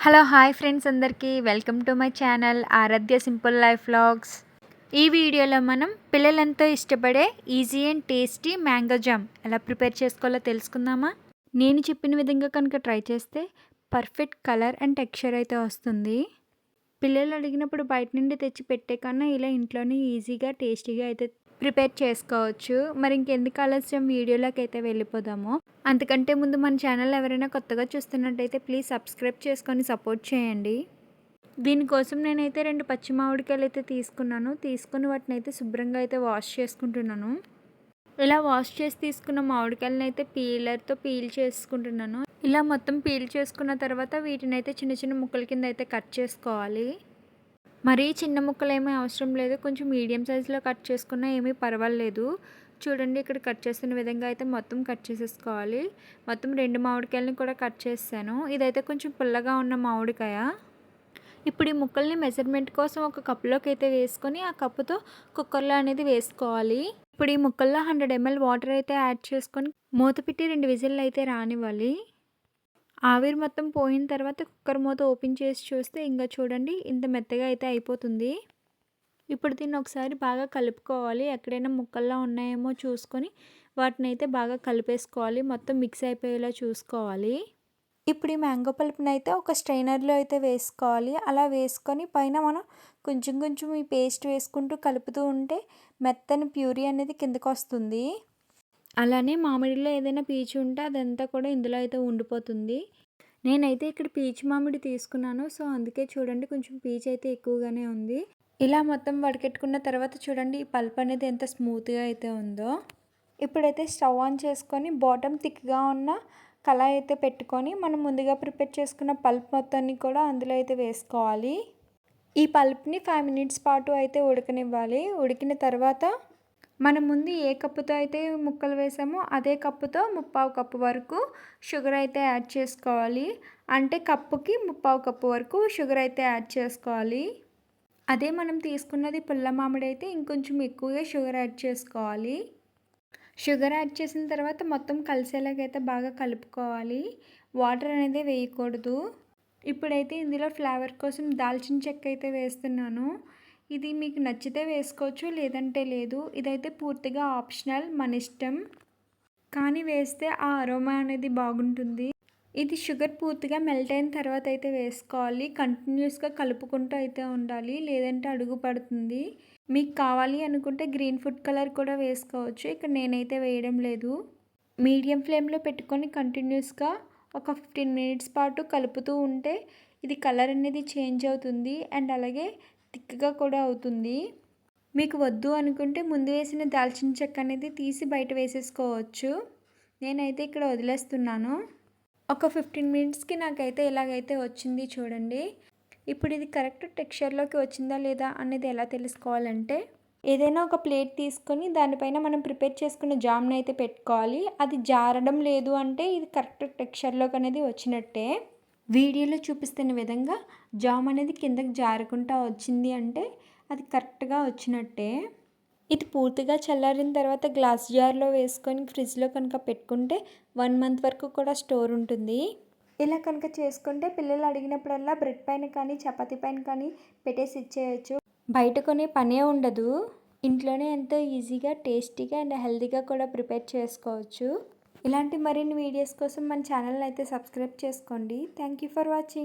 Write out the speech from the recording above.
Hello hi friends అందరికీ welcome to my channel Aaradhya simple life vlogs. ఈ వీడియోలో మనం పిల్లలెంతో ఇష్టపడే easy and tasty mango jam ఎలా ప్రిపేర్ చేసుకోవాలో తెలుసుకుందామా. నేను చెప్పిన విధంగా కనుక ట్రై చేస్తే పర్ఫెక్ట్ కలర్ అండ్ టెక్స్చర్ అయితే వస్తుంది. పిల్లలు అడిగినప్పుడు బయట నుండి తెచ్చి పెట్టే కన్నా ఇలా ఇంట్లోనే ఈజీగా టేస్టీగా అయితే ప్రిపేర్ చేసుకోవచ్చు. మరి ఇంకెందుకు ఆలస్యం, వీడియోలోకి అయితే వెళ్ళిపోదాము. అంతకంటే ముందు మన ఛానల్ ఎవరైనా కొత్తగా చూస్తున్నట్టయితే ప్లీజ్ సబ్స్క్రైబ్ చేసుకొని సపోర్ట్ చేయండి. దీనికోసం నేనైతే 2 పచ్చి మామిడికాయలు అయితే తీసుకుని వాటిని అయితే శుభ్రంగా అయితే వాష్ చేసుకుంటున్నాను. ఇలా వాష్ చేసి తీసుకున్న మామిడికాయలను అయితే పీలర్తో పీల్ చేసుకుంటున్నాను. ఇలా మొత్తం పీల్ చేసుకున్న తర్వాత వీటిని అయితే చిన్న చిన్న ముక్కల కింద అయితే కట్ చేసుకోవాలి. మరీ చిన్న ముక్కలు ఏమీ అవసరం లేదు, కొంచెం మీడియం సైజులో కట్ చేసుకున్నా ఏమీ పర్వాలేదు. చూడండి, ఇక్కడ కట్ చేస్తున్న విధంగా అయితే మొత్తం కట్ చేసేసుకోవాలి. మొత్తం 2 మామిడికాయలని కూడా కట్ చేసాను. ఇదైతే కొంచెం పుల్లగా ఉన్న మామిడికాయ. ఇప్పుడు ఈ ముక్కల్ని మెజర్మెంట్ కోసం ఒక కప్పులోకి అయితే వేసుకొని ఆ కప్పుతో కుక్కర్లో అనేది వేసుకోవాలి. ఇప్పుడు ఈ ముక్కల్లో 100 ml వాటర్ అయితే యాడ్ చేసుకొని మూత పెట్టి 2 విజిల్లు అయితే రానివ్వాలి. ఆవిరి మొత్తం పోయిన తర్వాత కుక్కర్ మూత ఓపెన్ చేసి చూస్తే ఇంకా చూడండి ఇంత మెత్తగా అయితే అయిపోతుంది. ఇప్పుడు దీన్ని ఒకసారి బాగా కలుపుకోవాలి. ఎక్కడైనా ముక్కల్లా ఉన్నాయేమో చూసుకొని వాటిని అయితే బాగా కలిపేసుకోవాలి. మొత్తం మిక్స్ అయిపోయేలా చూసుకోవాలి. ఇప్పుడు ఈ మ్యాంగో పల్ప్ని అయితే ఒక స్ట్రైనర్లో అయితే వేసుకోవాలి. అలా వేసుకొని పైన మనం కొంచెం కొంచెం ఈ పేస్ట్ వేసుకుంటూ కలుపుతూ ఉంటే మెత్తని ప్యూరీ అనేది కిందకు వస్తుంది. అలానే మామిడిలో ఏదైనా పీచు ఉంటే అదంతా కూడా ఇందులో అయితే ఉండిపోతుంది. నేనైతే ఇక్కడ పీచు మామిడి తీసుకున్నాను, సో అందుకే చూడండి కొంచెం పీచు అయితే ఎక్కువగానే ఉంది. ఇలా మొత్తం వడకెట్టుకున్న తర్వాత చూడండి ఈ పల్ప్ అనేది ఎంత స్మూత్గా అయితే ఉందో. ఇప్పుడైతే స్టవ్ ఆన్ చేసుకొని బాటమ్ థిక్గా ఉన్న కళాయి అయితే పెట్టుకొని మనం ముందుగా ప్రిపేర్ చేసుకున్న పల్ప్ మొత్తాన్ని కూడా అందులో అయితే వేసుకోవాలి. ఈ పల్ప్ని 5 minutes పాటు అయితే ఉడకనివ్వాలి. ఉడికిన తర్వాత మనం ముందు ఏ కప్పుతో అయితే ముక్కలు వేసామో అదే కప్పుతో 1/4 కప్పు వరకు షుగర్ అయితే యాడ్ చేసుకోవాలి. అంటే కప్పుకి 1/4 కప్పు వరకు షుగర్ అయితే యాడ్ చేసుకోవాలి. అదే మనం తీసుకున్నది పుల్ల మామిడి అయితే ఇంకొంచెం ఎక్కువగా షుగర్ యాడ్ చేసుకోవాలి. షుగర్ యాడ్ చేసిన తర్వాత మొత్తం కలిసేలాగైతే బాగా కలుపుకోవాలి. వాటర్ అనేది వేయకూడదు. ఇప్పుడైతే ఇందులో ఫ్లేవర్ కోసం దాల్చిన చెక్క అయితే వేస్తున్నాను. ఇది మీకు నచ్చితే వేసుకోవచ్చు, లేదంటే లేదు. ఇదైతే పూర్తిగా ఆప్షనల్, మన ఇష్టం. కానీ వేస్తే ఆ అరోమా అనేది బాగుంటుంది. ఇది షుగర్ పూర్తిగా మెల్ట్ అయిన తర్వాత అయితే వేసుకోవాలి. కంటిన్యూస్గా కలుపుకుంటూ అయితే ఉండాలి, లేదంటే అడుగు పడుతుంది. మీకు కావాలి అనుకుంటే గ్రీన్ ఫుడ్ కలర్ కూడా వేసుకోవచ్చు. ఇక్కడ నేనైతే వేయడం లేదు. మీడియం ఫ్లేమ్లో పెట్టుకొని కంటిన్యూస్గా ఒక 15 minutes పాటు కలుపుతూ ఉంటే ఇది కలర్ అనేది చేంజ్ అవుతుంది అండ్ అలాగే థిక్గా కూడా అవుతుంది. మీకు వద్దు అనుకుంటే ముందు వేసిన దాల్చిన చెక్క అనేది తీసి బయట వేసేసుకోవచ్చు. నేనైతే ఇక్కడ వదిలేస్తున్నాను. ఒక 15 minutesకి నాకైతే ఇలాగైతే వచ్చింది చూడండి. ఇప్పుడు ఇది కరెక్ట్ టెక్స్చర్లోకి వచ్చిందా లేదా అనేది ఎలా తెలుసుకోవాలంటే ఏదైనా ఒక ప్లేట్ తీసుకొని దానిపైన మనం ప్రిపేర్ చేసుకున్న జామ్ని అయితే పెట్టుకోవాలి. అది జారడం లేదు అంటే ఇది కరెక్ట్ టెక్స్చర్లోకి అనేది వచ్చినట్టే. వీడియోలో చూపిస్తున్న విధంగా జామ్ అనేది కిందకి జారకుండా వచ్చింది అంటే అది కరెక్ట్గా వచ్చినట్టే. ఇది పూర్తిగా చల్లారిన తర్వాత గ్లాస్ జార్లో వేసుకొని ఫ్రిడ్జ్లో కనుక పెట్టుకుంటే 1 month వరకు కూడా స్టోర్ ఉంటుంది. ఇలా కనుక చేసుకుంటే పిల్లలు అడిగినప్పుడల్లా బ్రెడ్ పైన కానీ చపాతీ పైన కానీ పెట్టేసి ఇచ్చేయచ్చు. బయట కొనే పనే ఉండదు. ఇంట్లోనే ఎంతో ఈజీగా, టేస్టీగా అండ్ హెల్తీగా కూడా ప్రిపేర్ చేసుకోవచ్చు. ఇలాంటి మరిన్ని వీడియోస్ కోసం మన ఛానల్ని అయితే సబ్స్క్రైబ్ చేసుకోండి. Thank you for watching.